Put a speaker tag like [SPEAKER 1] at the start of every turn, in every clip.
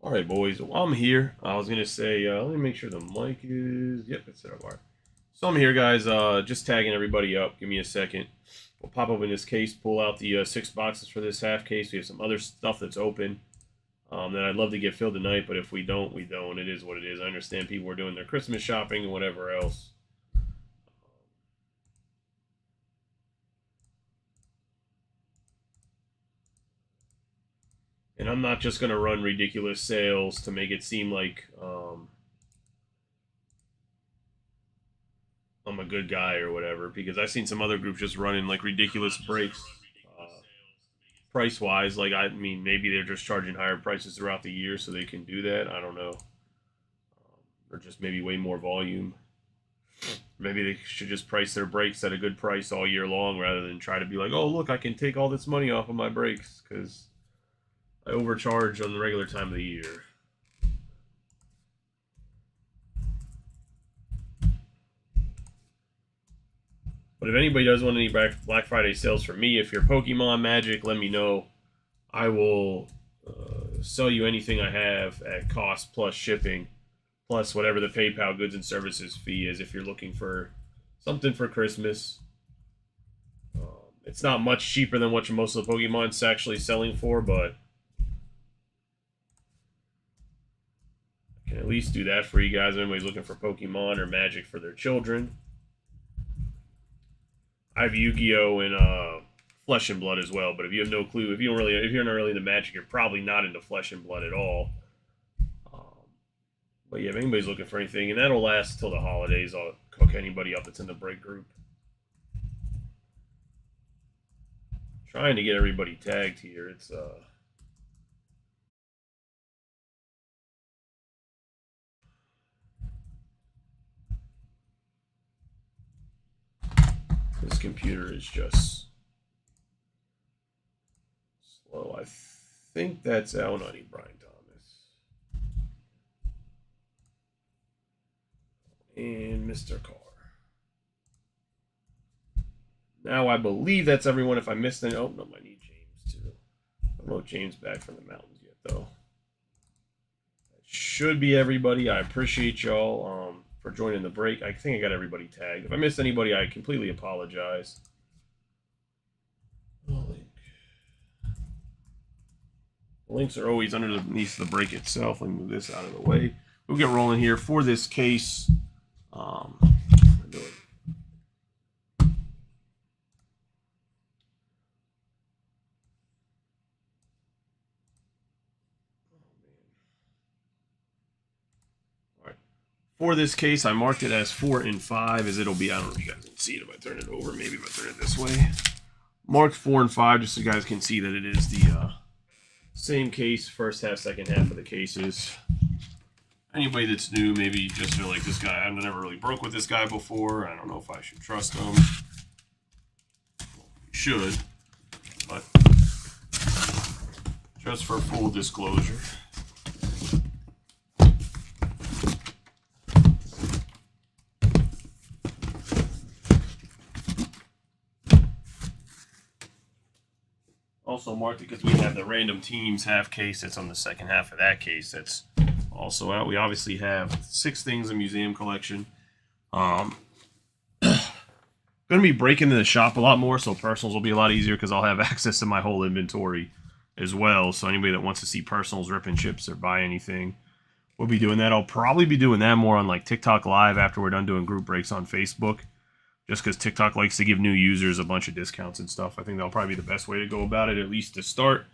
[SPEAKER 1] All right, boys. Well, I'm here. I was gonna say, let me make sure the mic is. Yep, it's set up. All right. So I'm here, guys. Just tagging everybody up. Give me a second. We'll pop open this case, pull out the 6 boxes for this half case. We have some other stuff that's open that I'd love to get filled tonight, but if we don't, we don't. It is what it is. I understand people are doing their Christmas shopping and whatever else. And I'm not just gonna run ridiculous sales to make it seem like I'm a good guy or whatever, because I've seen some other groups just running like ridiculous breaks price wise. Like, I mean, maybe they're just charging higher prices throughout the year so they can do that. I don't know. Or just maybe way more volume. Maybe they should just price their breaks at a good price all year long rather than try to be like, oh, look, I can take all this money off of my breaks because I overcharge on the regular time of the year. But if anybody does want any Black Friday sales from me, if you're Pokemon Magic, let me know. I will sell you anything I have at cost plus shipping, plus whatever the PayPal goods and services fee is if you're looking for something for Christmas. It's not much cheaper than what most of the Pokemon's actually selling for, but I can at least do that for you guys. If anybody's looking for Pokemon or Magic for their children. I have Yu-Gi-Oh! And Flesh and Blood as well, but if you have no clue, if you're not really into Magic, you're probably not into Flesh and Blood at all. But yeah, if anybody's looking for anything, and that'll last till the holidays, I'll cook anybody up that's in the break group. Trying to get everybody tagged here. It's this computer is just slow. I think that's Al Nutty, Brian Thomas. And Mr. Carr. Now I believe that's everyone. If I missed any, oh no, I need James too. I don't know if James back from the mountains yet though. That should be everybody. I appreciate y'all for joining the break. I think I got everybody tagged. If I missed anybody, I completely apologize. The links are always underneath the break itself. Let me move this out of the way. We'll get rolling here for this case. For this case, I marked it as 4 and 5, as it'll be. I don't know if you guys can see it if I turn it over. Maybe if I turn it this way. Marked 4 and 5, just so you guys can see that it is the same case, first half, second half of the cases. Anybody that's new, maybe just feel like this guy, I've never really broke with this guy before. I don't know if I should trust him. Well, you should, but just for full disclosure. Also marked it because we have the random teams half case that's on the second half of that case that's also out. We obviously have 6 things in museum collection. Going to be breaking into the shop a lot more, so personals will be a lot easier because I'll have access to my whole inventory as well. So anybody that wants to see personals, ripping chips, or buy anything, we'll be doing that. I'll probably be doing that more on like TikTok Live after we're done doing group breaks on Facebook. Just because TikTok likes to give new users a bunch of discounts and stuff. I think that'll probably be the best way to go about it, at least to start.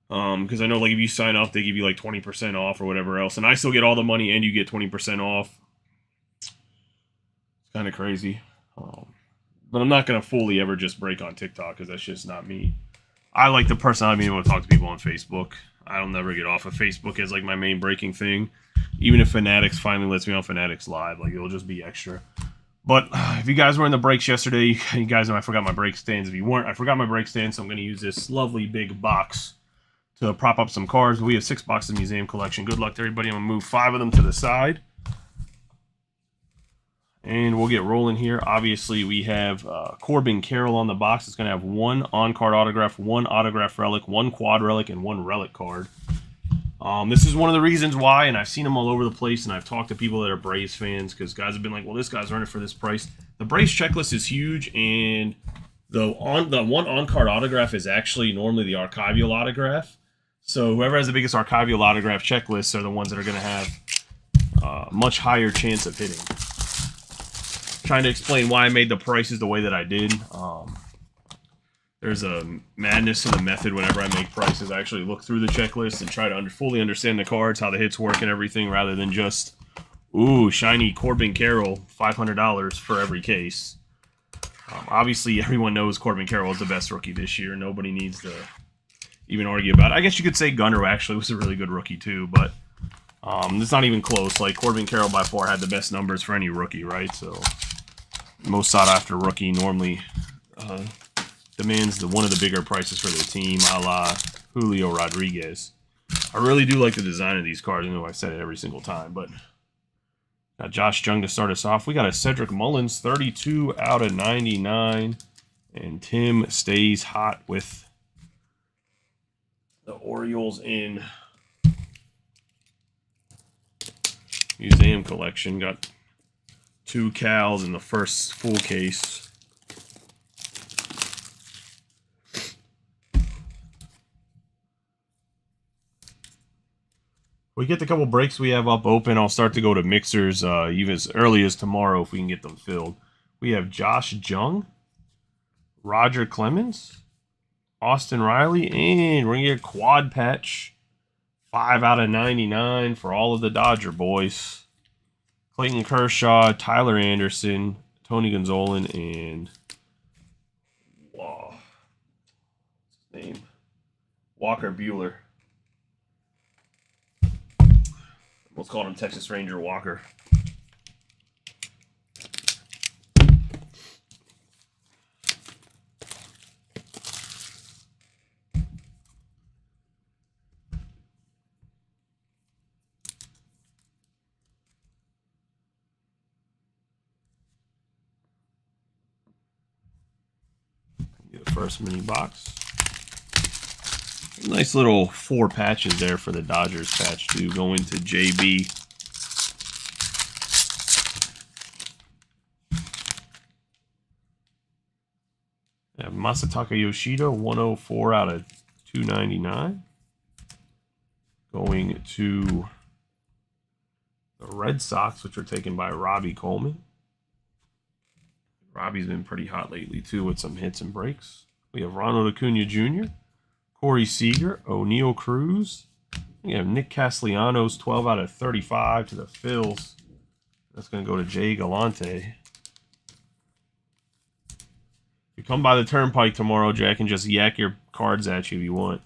[SPEAKER 1] Because I know, like, if you sign up, they give you like 20% off or whatever else, and I still get all the money and you get 20% off. It's kind of crazy. But I'm not gonna fully ever just break on TikTok because that's just not me. I like the personality being able to talk to people on Facebook. I'll never get off of Facebook as like my main breaking thing. Even if Fanatics finally lets me on Fanatics Live, like it'll just be extra. But if you guys were in the breaks yesterday, you guys know I forgot my break stands. If you weren't, I forgot my break stand, so I'm going to use this lovely big box to prop up some cards. We have 6 boxes of museum collection. Good luck to everybody. I'm going to move 5 of them to the side. And we'll get rolling here. Obviously, we have Corbin Carroll on the box. It's going to have 1 on-card autograph, 1 autograph relic, 1 quad relic, and 1 relic card. This is one of the reasons why, and I've seen them all over the place, and I've talked to people that are Braves fans because guys have been like, well, this guy's running for this price. The Braves checklist is huge, and the one on-card autograph is actually normally the archival autograph. So whoever has the biggest archival autograph checklists are the ones that are going to have much higher chance of hitting. Trying to explain why I made the prices the way that I did. There's a madness in the method whenever I make prices. I actually look through the checklist and try to fully understand the cards, how the hits work and everything, rather than just, ooh, shiny Corbin Carroll, $500 for every case. Obviously, everyone knows Corbin Carroll is the best rookie this year. Nobody needs to even argue about it. I guess you could say Gunnar actually was a really good rookie too, but it's not even close. Like, Corbin Carroll by far had the best numbers for any rookie, right? So, most sought-after rookie normally demands one of the bigger prices for their team, a la Julio Rodriguez. I really do like the design of these cards. I know I've said it every single time, but got Josh Jung to start us off. We got a Cedric Mullins, 32 out of 99, and Tim stays hot with the Orioles in Museum Collection. Got 2 Cals in the first full case. We get the couple breaks we have up open. I'll start to go to mixers even as early as tomorrow if we can get them filled. We have Josh Jung, Roger Clemens, Austin Riley, and we're going to get quad patch. 5 out of 99 for all of the Dodger boys. Clayton Kershaw, Tyler Anderson, Tony Gonzalez, and what's his name? Walker Buehler. Let's call him Texas Ranger Walker. Get the first mini box. Nice little 4 patches there for the Dodgers patch too, going to JB. Have Masataka Yoshida, 104 out of 299. Going to the Red Sox, which are taken by Robbie Coleman. Robbie's been pretty hot lately too with some hits and breaks. We have Ronald Acuna Jr., Corey Seager, O'Neal Cruz. We have Nick Castellanos, 12 out of 35 to the Phils. That's going to go to Jay Galante. If you come by the Turnpike tomorrow, Jay, I can just yak your cards at you if you want.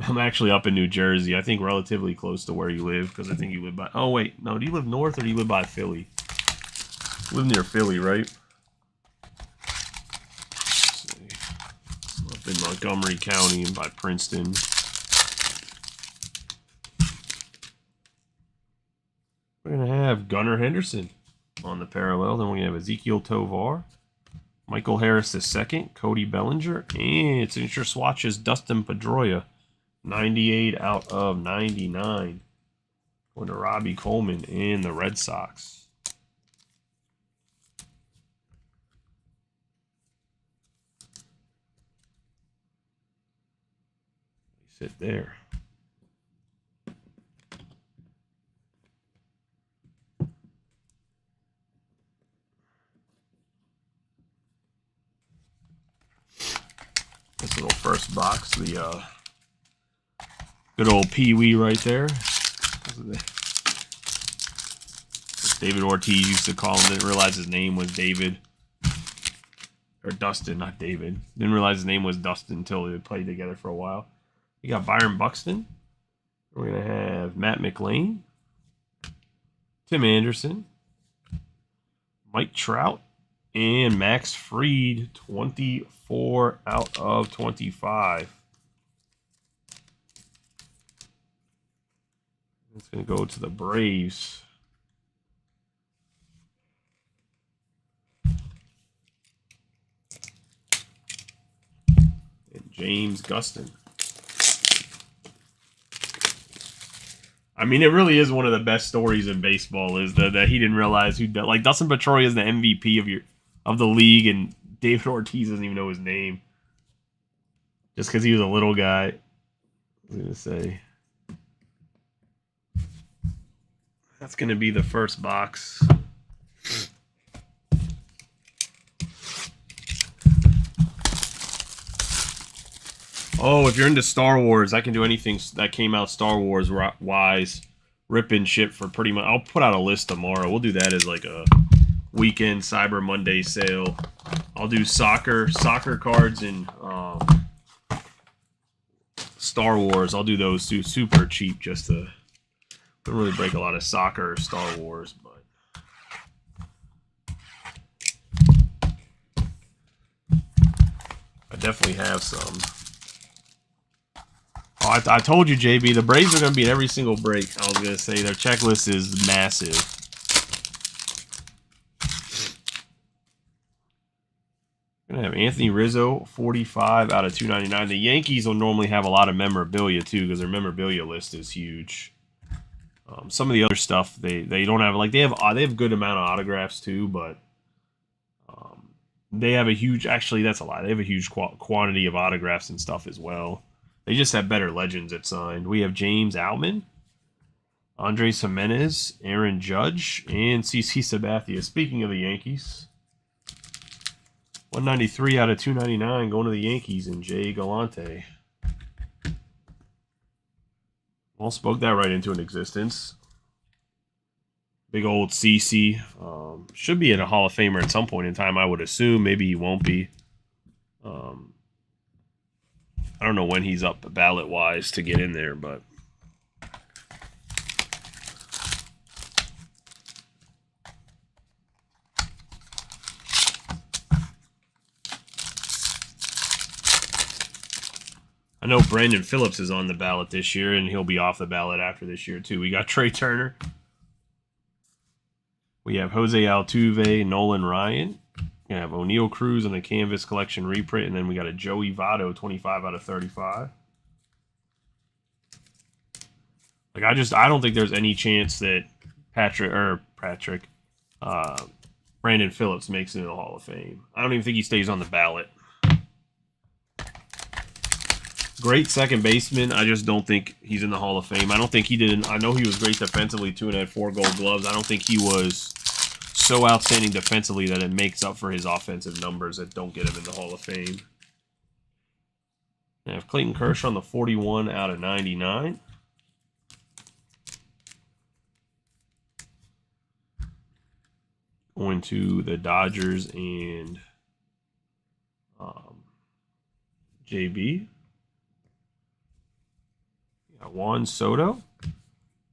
[SPEAKER 1] I'm actually up in New Jersey. I think relatively close to where you live, because I think you live by... Oh, wait. No, do you live north or do you live by Philly? You live near Philly, right? In Montgomery County and by Princeton. We're going to have Gunnar Henderson on the parallel. Then we're going to have Ezekiel Tovar, Michael Harris II, Cody Bellinger, and signature swatches Dustin Pedroia, 98 out of 99. Going to Robbie Coleman and the Red Sox. Sit there. This little first box, the good old Pee Wee right there. David Ortiz used to call him. Didn't realize his name was David. Or Dustin, not David. Didn't realize his name was Dustin until they played together for a while. You got Byron Buxton. We're going to have Matt McLain, Tim Anderson, Mike Trout, and Max Fried, 24 out of 25. It's going to go to the Braves. And James Gustin. I mean, it really is one of the best stories in baseball. Is that he didn't realize like Dustin Pedroia is the MVP of the league, and David Ortiz doesn't even know his name just because he was a little guy. I was gonna say that's gonna be the first box. Oh, if you're into Star Wars, I can do anything that came out Star Wars wise. Rip and ship for pretty much. I'll put out a list tomorrow. We'll do that as like a weekend Cyber Monday sale. I'll do soccer cards and Star Wars. I'll do those too, super cheap. Just to don't really break a lot of soccer or Star Wars, but I definitely have some. Oh, I told you, JB, the Braves are going to be at every single break. I was going to say their checklist is massive. Going to have Anthony Rizzo, 45 out of 299. The Yankees will normally have a lot of memorabilia, too, because their memorabilia list is huge. Some of the other stuff, they don't have, like, they have good amount of autographs, too, but they have a huge, actually, that's a lot. They have a huge quantity of autographs and stuff as well. They just have better legends at signed. We have James Outman, Andres Jimenez, Aaron Judge, and CC Sabathia. Speaking of the Yankees, 193 out of 299 going to the Yankees and Jay Galante. Well, spoke that right into an existence. Big old CC. Should be in a Hall of Famer at some point in time, I would assume. Maybe he won't be. I don't know when he's up ballot-wise to get in there, but I know Brandon Phillips is on the ballot this year, and he'll be off the ballot after this year, too. We got Trey Turner. We have Jose Altuve, Nolan Ryan. We have O'Neal Cruz in the Canvas Collection reprint, and then we got a Joey Votto, 25 out of 35. Like, I don't think there's any chance that Brandon Phillips makes it in the Hall of Fame. I don't even think he stays on the ballot. Great second baseman. I just don't think he's in the Hall of Fame. I don't think he did. I know he was great defensively, too, and had 4 Gold Gloves. I don't think he was so outstanding defensively that it makes up for his offensive numbers that don't get him in the Hall of Fame. I have Clayton Kershaw on the 41 out of 99. Going to the Dodgers and JB. Got Juan Soto,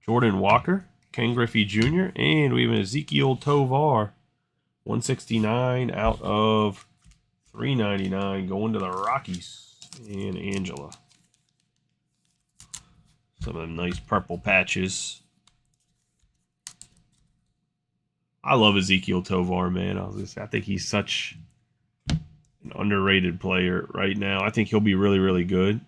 [SPEAKER 1] Jordan Walker, Ken Griffey Jr., and we have an Ezequiel Tovar, 169 out of 399, going to the Rockies and Angela. Some of them nice purple patches. I love Ezequiel Tovar, man. I think he's such an underrated player right now. I think he'll be really, really good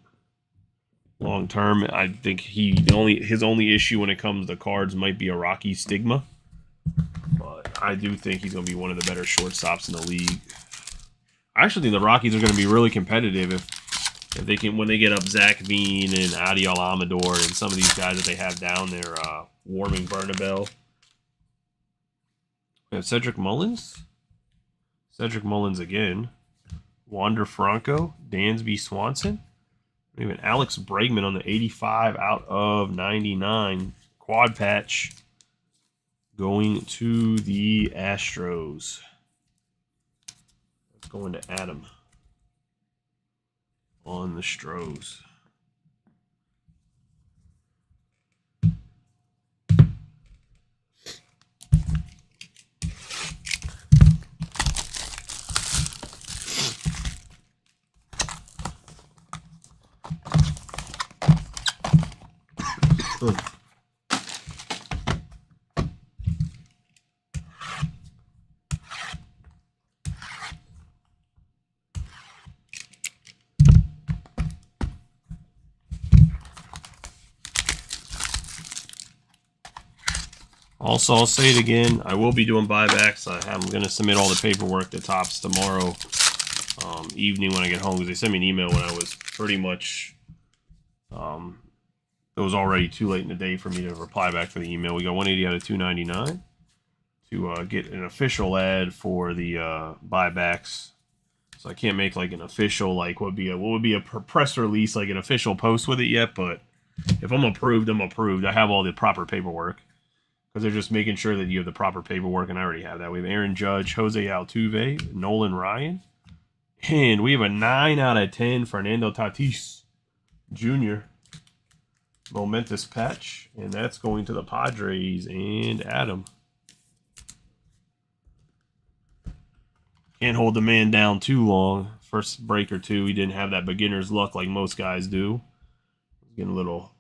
[SPEAKER 1] long term. I think his only issue when it comes to cards might be a Rocky stigma, but I do think he's going to be one of the better shortstops in the league. I actually think the Rockies are going to be really competitive if they can, when they get up Zach Veen and Adiel Amador and some of these guys that they have down there, Warming Bernabel. We have Cedric Mullins again, Wander Franco, Dansby Swanson. We have an Alex Bregman on the 85 out of 99 quad patch going to the Astros. That's going to Adam on the Stros. Also, I'll say it again. I will be doing buybacks. I'm going to submit all the paperwork to Topps tomorrow evening when I get home, because they sent me an email when I was pretty much... it was already too late in the day for me to reply back to the email. We got 180 out of 299 to get an official ad for the buybacks. So I can't make like an official, like what would be a press release, like an official post with it yet. But if I'm approved, I'm approved. I have all the proper paperwork, because they're just making sure that you have the proper paperwork, and I already have that. We have Aaron Judge, Jose Altuve, Nolan Ryan, and we have a 9 out of 10 Fernando Tatis Jr. momentous patch, and that's going to the Padres and Adam. Can't hold the man down too long. First break or two, he didn't have that beginner's luck like most guys do. Getting a little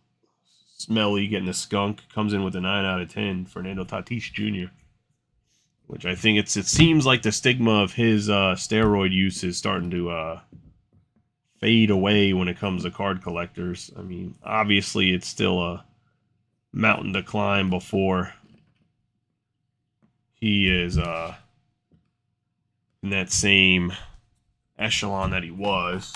[SPEAKER 1] smelly, getting a skunk. Comes in with a 9 out of 10, Fernando Tatis Jr., which I think it seems like the stigma of his steroid use is starting to fade away when it comes to card collectors. I mean, obviously it's still a mountain to climb before he is in that same echelon that he was.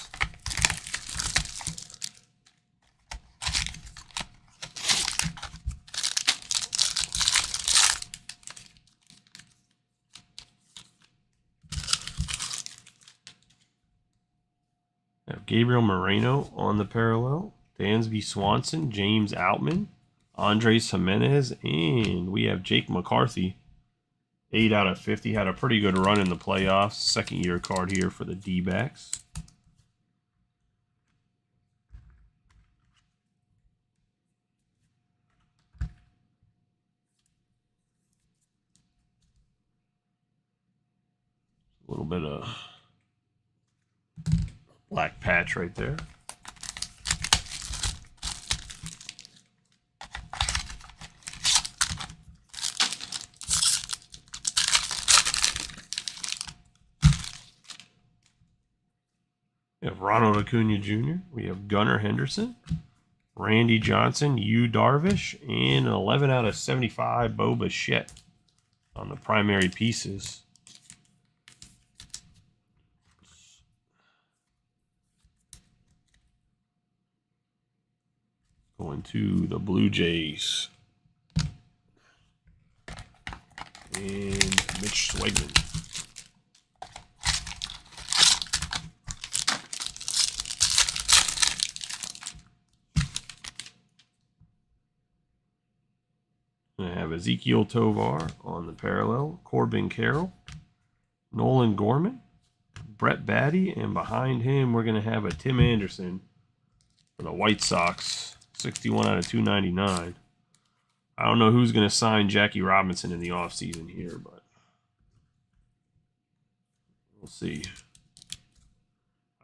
[SPEAKER 1] Gabriel Moreno on the parallel, Dansby Swanson, James Outman, Andres Jimenez, and we have Jake McCarthy. 8 out of 50. Had a pretty good run in the playoffs. Second year card here for the D-backs. A little bit of black patch right there. We have Ronald Acuna Jr. We have Gunnar Henderson, Randy Johnson, Yu Darvish, and an 11 out of 75 Bo Bichette on the primary pieces. Going to the Blue Jays. And Mitch Swegman. I have Ezekiel Tovar on the parallel, Corbin Carroll, Nolan Gorman, Brett Baty, and behind him we're going to have a Tim Anderson for the White Sox, 61 out of 299. I don't know who's going to sign Jackie Robinson in the offseason here, but we'll see.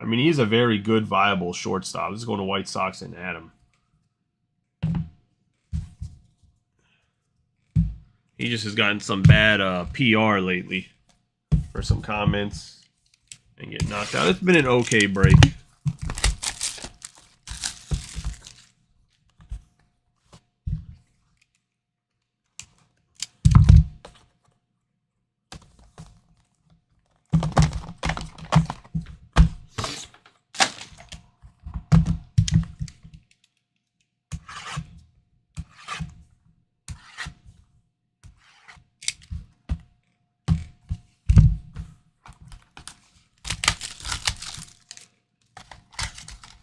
[SPEAKER 1] I mean, he's a very good, viable shortstop. This is going to White Sox and Adam. He just has gotten some bad PR lately for some comments and get knocked out. It's been an okay break.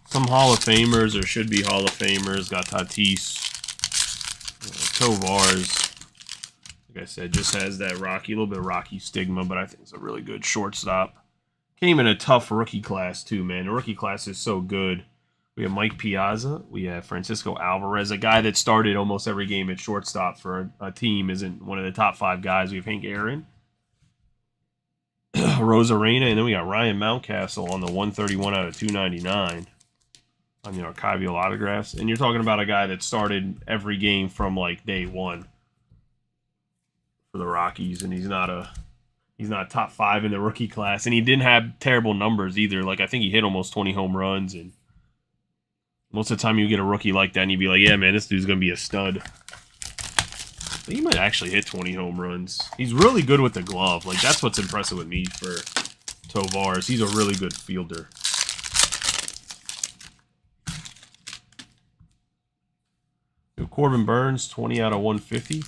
[SPEAKER 1] Some Hall of Famers, or should be Hall of Famers. Got Tatis. Tovar's, like I said, just has that rocky, a little bit rocky stigma, but I think it's a really good shortstop. Came in a tough rookie class, too, man. The rookie class is so good. We have Mike Piazza. We have Francisco Alvarez, a guy that started almost every game at shortstop for a team, isn't one of the top 5 guys. We have Hank Aaron, Rosarena, and then we got Ryan Mountcastle on the 131 out of 299 on the archival autographs. And you're talking about a guy that started every game from like day one for the Rockies, and he's not top 5 in the rookie class, and he didn't have terrible numbers either. Like, I think he hit almost 20 home runs, and most of the time you get a rookie like that and you'd be like, yeah, man, this dude's gonna be a stud. He might actually hit 20 home runs. He's really good with the glove. Like, that's what's impressive with me for Tovar. He's a really good fielder. Corbin Burns, 20 out of 150.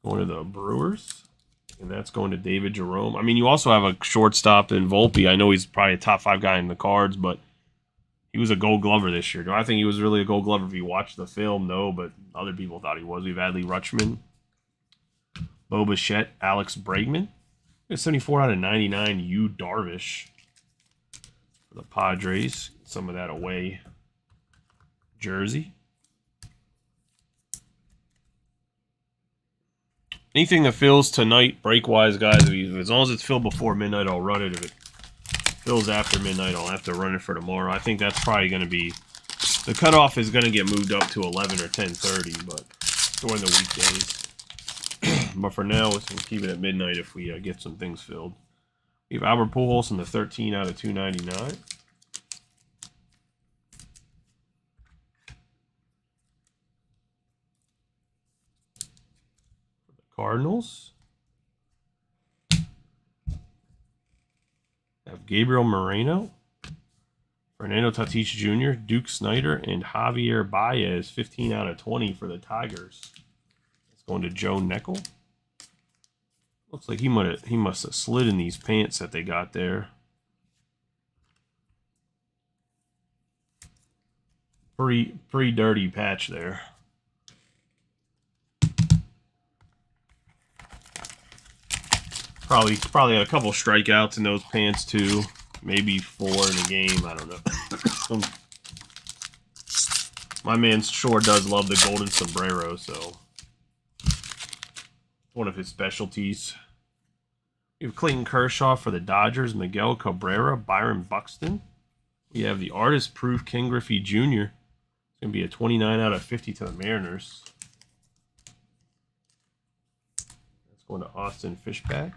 [SPEAKER 1] Going to the Brewers. And that's going to David Jerome. I mean, you also have a shortstop in Volpe. I know he's probably a top 5 guy in the Cards, but he was a Gold Glover this year. Do I think he was really a Gold Glover if you watched the film? No, but other people thought he was. We have Adley Rutschman, Bo Bichette, Alex Bregman. 74 out of 99, Yu Darvish for the Padres. Some of that away jersey. Anything that fills tonight, break-wise, guys, as long as it's filled before midnight, I'll run it. If it fills after midnight, I'll have to run it for tomorrow. I think that's probably going to be... The cutoff is going to get moved up to 11 or 10:30, but during the weekdays. But for now, we'll keep it at midnight if we get some things filled. We have Albert Pujols in the 13 out of 299. Cardinals. Have Gabriel Moreno, Fernando Tatis Jr., Duke Snider, and Javier Baez, 15 out of 20 for the Tigers. It's going to Joe Neckel. Looks like he must have slid in these pants that they got there. Pretty dirty patch there. Probably had a couple strikeouts in those pants too. Maybe 4 in a game. I don't know. My man sure does love the golden sombrero, so one of his specialties. We have Clayton Kershaw for the Dodgers, Miguel Cabrera, Byron Buxton. We have the artist-proof Ken Griffey Jr. It's going to be a 29 out of 50 to the Mariners. That's going to Austin Fishback.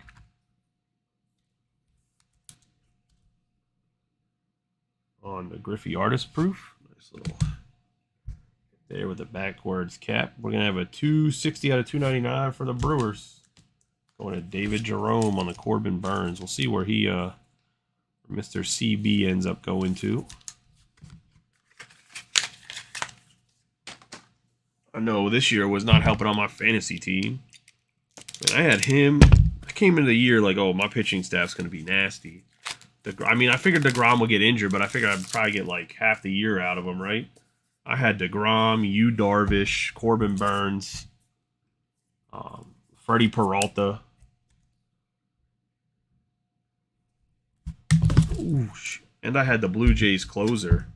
[SPEAKER 1] On the Griffey Artist Proof. Nice little there with the backwards cap. We're going to have a 260 out of 299 for the Brewers. Going to David Jerome on the Corbin Burns. We'll see where he, Mr. CB ends up going to. I know this year was not helping on my fantasy team. And I had him. I came into the year like, oh, my pitching staff's going to be nasty. I mean, I figured DeGrom would get injured, but I figured I'd probably get like half the year out of him, right? I had DeGrom, Yu Darvish, Corbin Burns, Freddie Peralta. Ooh, and I had the Blue Jays closer.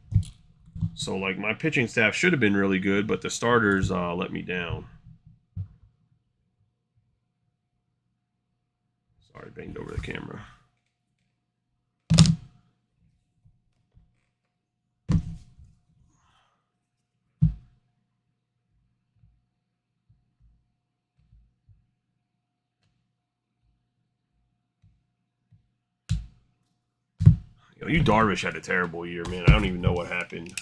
[SPEAKER 1] So, like, my pitching staff should have been really good, but the starters let me down. Sorry, banged over the camera. Yu Darvish had a terrible year, man. I don't even know what happened.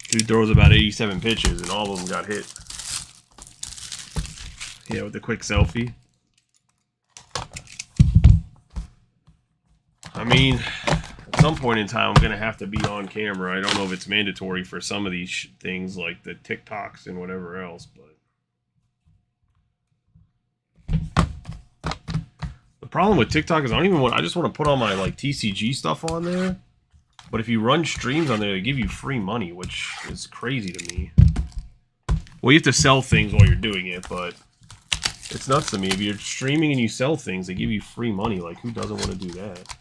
[SPEAKER 1] Dude throws about 87 pitches, and all of them got hit. Yeah, with the quick selfie. I mean, at some point in time, I'm going to have to be on camera. I don't know if it's mandatory for some of these things, like the TikToks and whatever else, but... The problem with TikTok is I just want to put all my like TCG stuff on there. But if you run streams on there, they give you free money, which is crazy to me. Well, you have to sell things while you're doing it, but it's nuts to me. If you're streaming and you sell things, they give you free money. Like, who doesn't want to do that?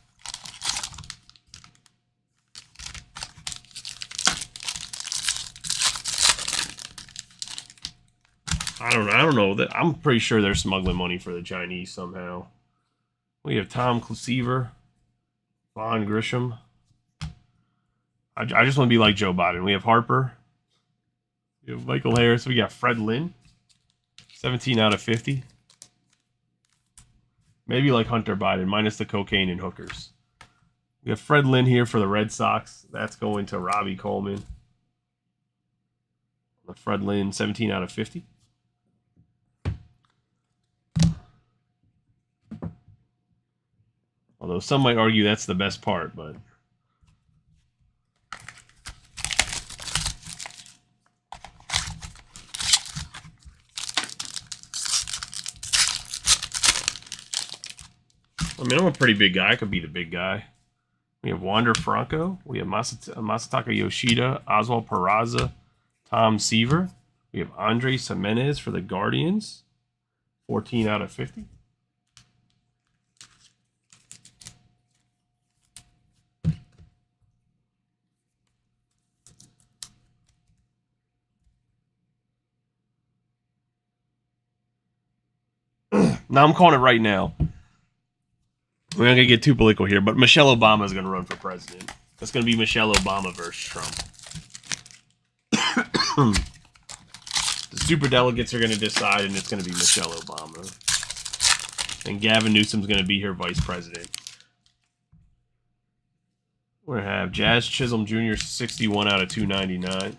[SPEAKER 1] I don't know. I'm pretty sure they're smuggling money for the Chinese somehow. We have Tom Seaver, Vaughn Grisham. I just want to be like Joe Biden. We have Harper. We have Michael Harris. We got Fred Lynn, 17 out of 50. Maybe like Hunter Biden, minus the cocaine and hookers. We have Fred Lynn here for the Red Sox. That's going to Robbie Coleman. The Fred Lynn, 17 out of 50. Although some might argue that's the best part, but I mean, I'm a pretty big guy. I could be the big guy. We have Wander Franco. We have Masataka Yoshida, Oswald Peraza, Tom Seaver. We have Andres Jimenez for the Guardians, 14 out of 50. Now I'm calling it right now. We're not going to get too political here, but Michelle Obama is going to run for president. It's going to be Michelle Obama versus Trump. The super delegates are going to decide, and it's going to be Michelle Obama. And Gavin Newsom's going to be her vice president. We're going to have Jazz Chisholm Jr., 61 out of 299.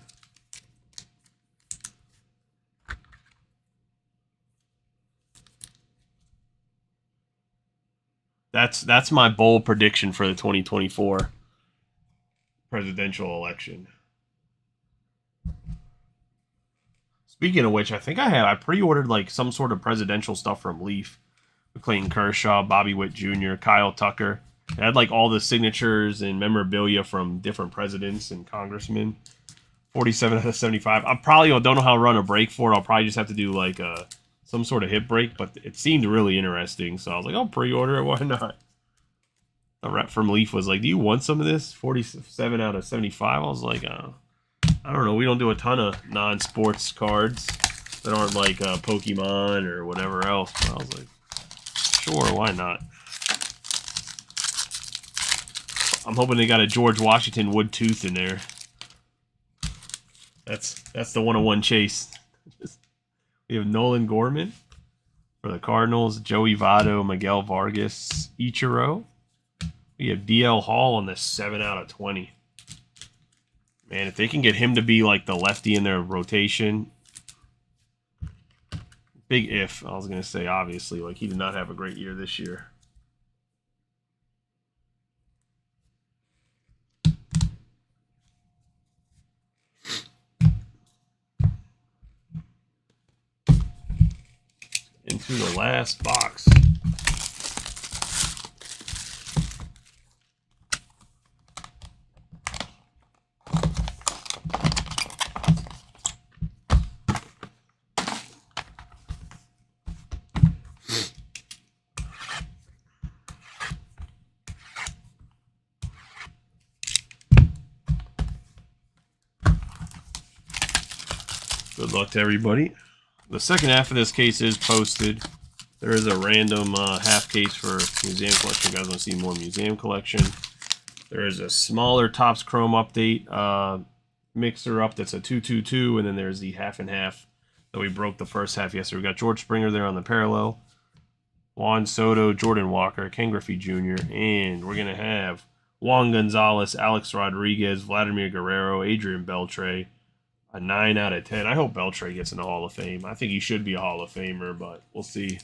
[SPEAKER 1] That's my bold prediction for the 2024 presidential election. Speaking of which, I think I pre-ordered like some sort of presidential stuff from Leaf. Clayton Kershaw, Bobby Witt Jr., Kyle Tucker. It had like all the signatures and memorabilia from different presidents and congressmen. 47 out of 75. I probably don't know how to run a break for it. I'll probably just have to do like some sort of hit break, but it seemed really interesting. So I was like, I'll pre-order it. Why not? A rep from Leaf was like, do you want some of this? 47 out of 75. I was like, I don't know. We don't do a ton of non-sports cards that aren't like Pokemon or whatever else. But I was like, sure, why not? I'm hoping they got a George Washington wood tooth in there. That's the 101 chase. We have Nolan Gorman for the Cardinals, Joey Votto, Miguel Vargas, Ichiro. We have DL Hall on the 7 out of 20. Man, if they can get him to be like the lefty in their rotation, big if. I was going to say, obviously, like he did not have a great year this year. Into the last box. Good luck to everybody. The second half of this case is posted. There is a random half case for museum collection. You guys want to see more museum collection? There is a smaller Topps Chrome update mixer up that's a 222, and then there's the half and half that we broke the first half yesterday. We got George Springer there on the parallel, Juan Soto, Jordan Walker, Ken Griffey Jr., and we're going to have Juan Gonzalez, Alex Rodriguez, Vladimir Guerrero, Adrian Beltre. A 9 out of 10. I hope Beltre gets in the Hall of Fame. I think he should be a Hall of Famer, but we'll see.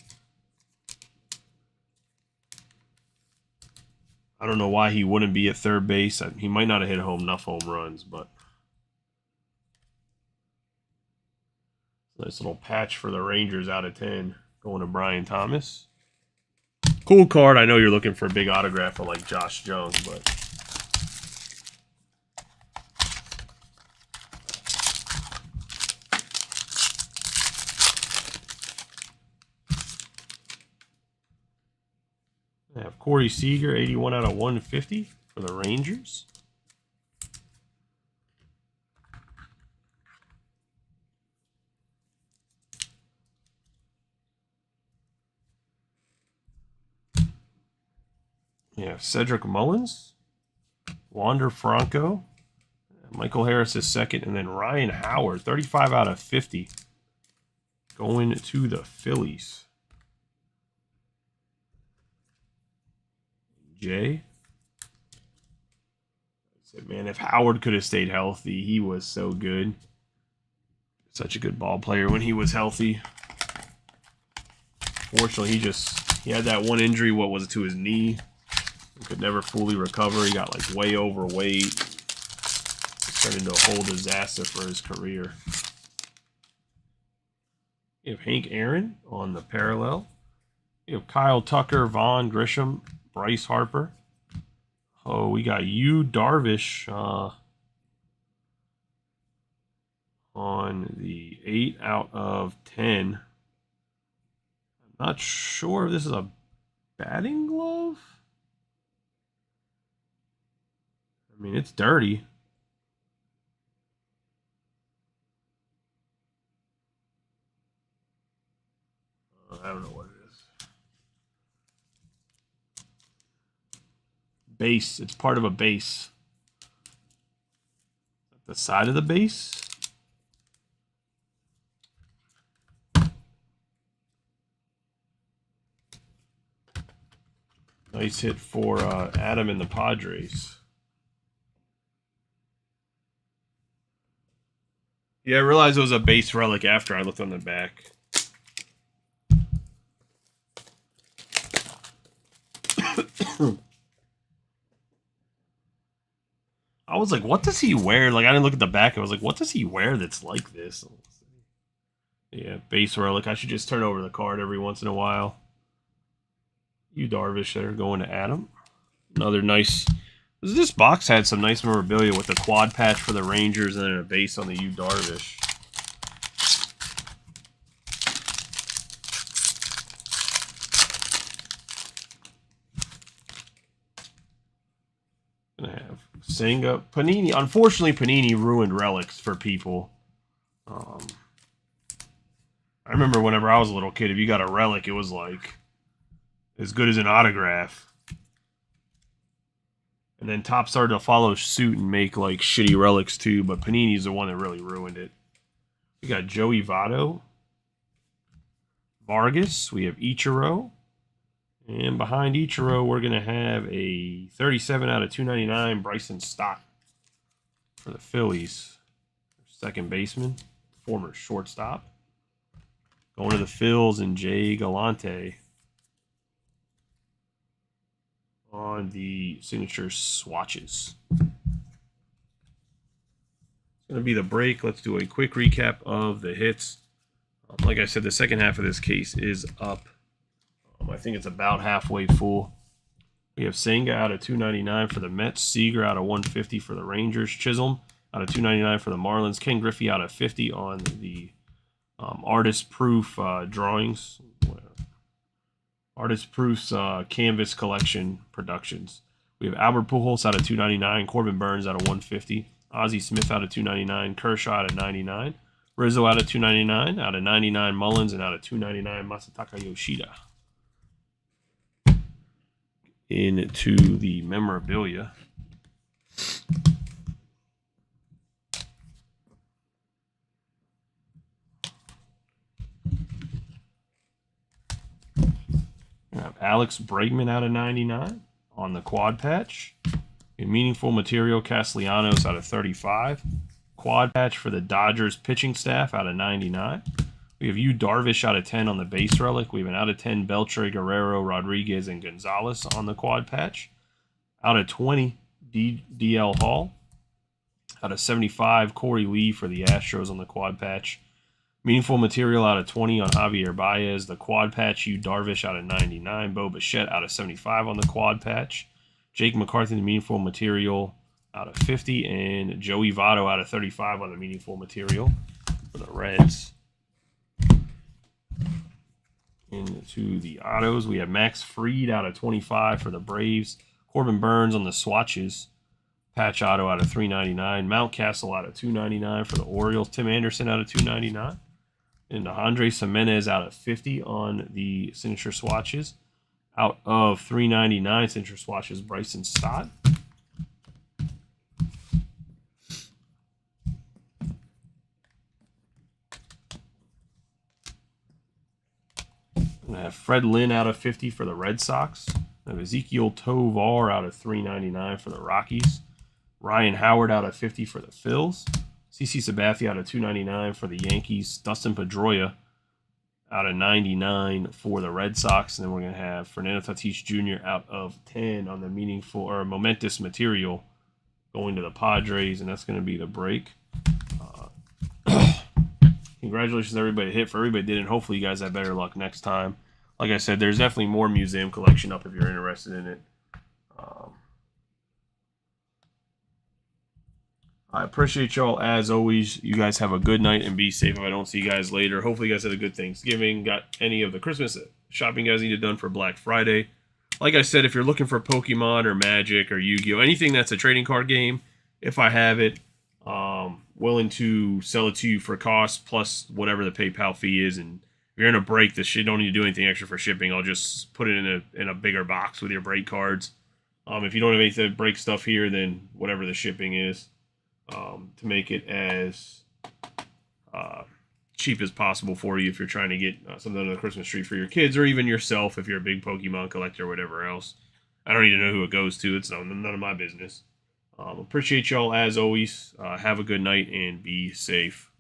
[SPEAKER 1] I don't know why he wouldn't be at third base. He might not have hit enough home runs, but nice little patch for the Rangers out of 10 going to Brian Thomas. Cool card. I know you're looking for a big autograph for like Josh Jung, but I have Corey Seager, 81 out of 150 for the Rangers. Yeah, Cedric Mullins, Wander Franco, Michael Harris is second, and then Ryan Howard, 35 out of 50, going to the Phillies. Jay. I said, man, if Howard could have stayed healthy, he was so good. Such a good ball player when he was healthy. Fortunately, he had that one injury. What was it, to his knee? He could never fully recover. He got like way overweight. It turned into a whole disaster for his career. You have Hank Aaron on the parallel. You have Kyle Tucker, Vaughn Grisham, Bryce Harper. Oh, we got Yu Darvish on the 8 out of 10. I'm not sure if this is a batting glove. I mean, it's dirty. I don't know what it is. Base. It's part of a base. At the side of the base. Nice hit for Adam and the Padres. Yeah, I realized it was a base relic after I looked on the back. I was like, what does he wear? Like, I didn't look at the back. I was like, what does he wear that's like this? Yeah, base relic. I should just turn over the card every once in a while. Yu Darvish there going to Adam. Another nice. This box had some nice memorabilia with the quad patch for the Rangers and then a base on the Yu Darvish. Gonna have Senga. Panini. Unfortunately, Panini ruined relics for people. I remember whenever I was a little kid, if you got a relic, it was like as good as an autograph. And then Topps started to follow suit and make like shitty relics too, but Panini's the one that really ruined it. We got Joey Votto, Vargas, we have Ichiro, and behind Ichiro we're going to have a 37 out of 299 Bryson Stott for the Phillies. Second baseman, former shortstop. Going to the Phils and Jay Galante on the signature swatches. It's going to be the break. Let's do a quick recap of the hits. Like I said, the second half of this case is up. I think it's about halfway full. We have Senga out of 299 for the Mets, Seager out of 150 for the Rangers, Chisholm out of 299 for the Marlins, Ken Griffey out of 50 on the Artist Proof drawings. Artist Proof's Canvas Collection Productions. We have Albert Pujols out of 299, Corbin Burns out of 150, Ozzie Smith out of 299, Kershaw out of 99, Rizzo out of 299, out of 99 Mullins, and out of 299 Masataka Yoshida. Into the memorabilia. We have Alex Bregman out of 99 on the quad patch. A meaningful material, Castellanos out of 35. Quad patch for the Dodgers pitching staff out of 99. We have Yu Darvish out of 10 on the base relic. We have an out of 10 Beltre, Guerrero, Rodriguez, and Gonzalez on the quad patch. Out of 20, DL Hall. Out of 75, Corey Lee for the Astros on the quad patch. Meaningful material out of 20 on Javier Baez. The quad patch, Yu Darvish out of 99. Bo Bichette out of 75 on the quad patch. Jake McCarthy, the meaningful material out of 50. And Joey Votto out of 35 on the meaningful material for the Reds. Into the autos, we have Max Fried out of 25 for the Braves. Corbin Burns on the swatches. Patch auto out of 399. Mountcastle out of 299 for the Orioles. Tim Anderson out of 299. And Andres Jimenez out of 50 on the signature swatches. Out of 399 signature swatches, Bryson Stott. I have Fred Lynn out of 50 for the Red Sox. I have Ezekiel Tovar out of 399 for the Rockies. Ryan Howard out of 50 for the Phils. CC Sabathia out of 299 for the Yankees. Dustin Pedroia out of 99 for the Red Sox. And then we're going to have Fernando Tatis Jr. out of 10 on the meaningful or momentous material going to the Padres. And that's going to be the break. Congratulations to everybody that hit. For everybody that didn't, hopefully you guys have better luck next time. Like I said, there's definitely more museum collection up if you're interested in it. I appreciate y'all as always. You guys have a good night and be safe if I don't see you guys later. Hopefully you guys had a good Thanksgiving. Got any of the Christmas shopping you guys needed done for Black Friday. Like I said, if you're looking for Pokemon or Magic or Yu-Gi-Oh! Anything that's a trading card game, if I have it, willing to sell it to you for cost plus whatever the PayPal fee is. And if you're in a break, this shit don't need to do anything extra for shipping. I'll just put it in a bigger box with your break cards. If you don't have anything to break stuff here, then whatever the shipping is. To make it as cheap as possible for you if you're trying to get something under the Christmas tree for your kids or even yourself if you're a big Pokemon collector or whatever else. I don't need to know who it goes to. It's none of my business. Appreciate y'all as always. Have a good night and be safe.